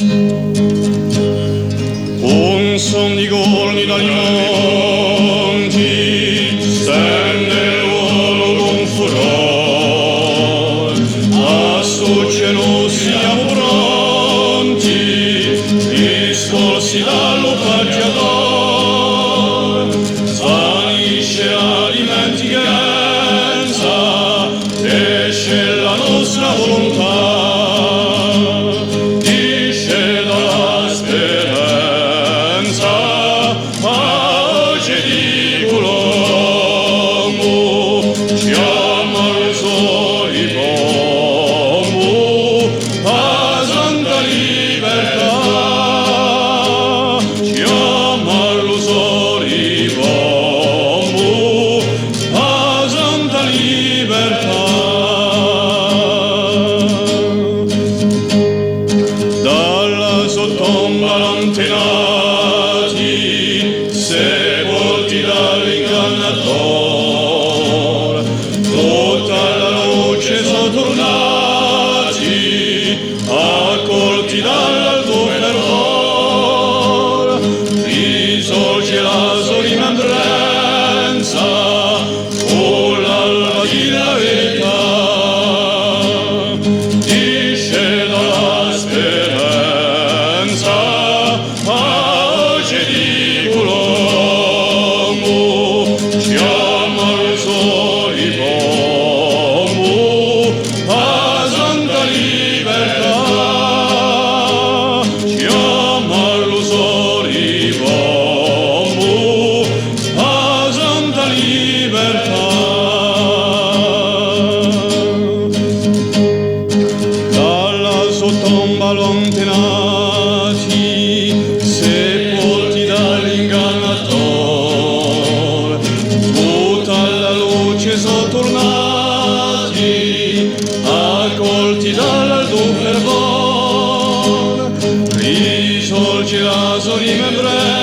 Un son di gorni dai monti stende l'uomo con furor, a sto cielo siamo pronti, discorsi dallo paggiador, svanisce la dimenticanza, esce la nostra volontà. Sottomba lontanati, sepolti dall'ingannator, tutta la luce sono tornati, accolti dall'alto fervor, risorge la sua rimembranza, con l'alba di la verità, disce dalla speranza, pace di Colombo, chiama il suo ripomo, a santa libertà, chiama il suo ripomo, a santa libertà. Dalla sua tomba lontanati, sepolti dall'ingannator, tutta la luce sono tornati, accolti dall'alto fervor, risorge la sua rimembranza,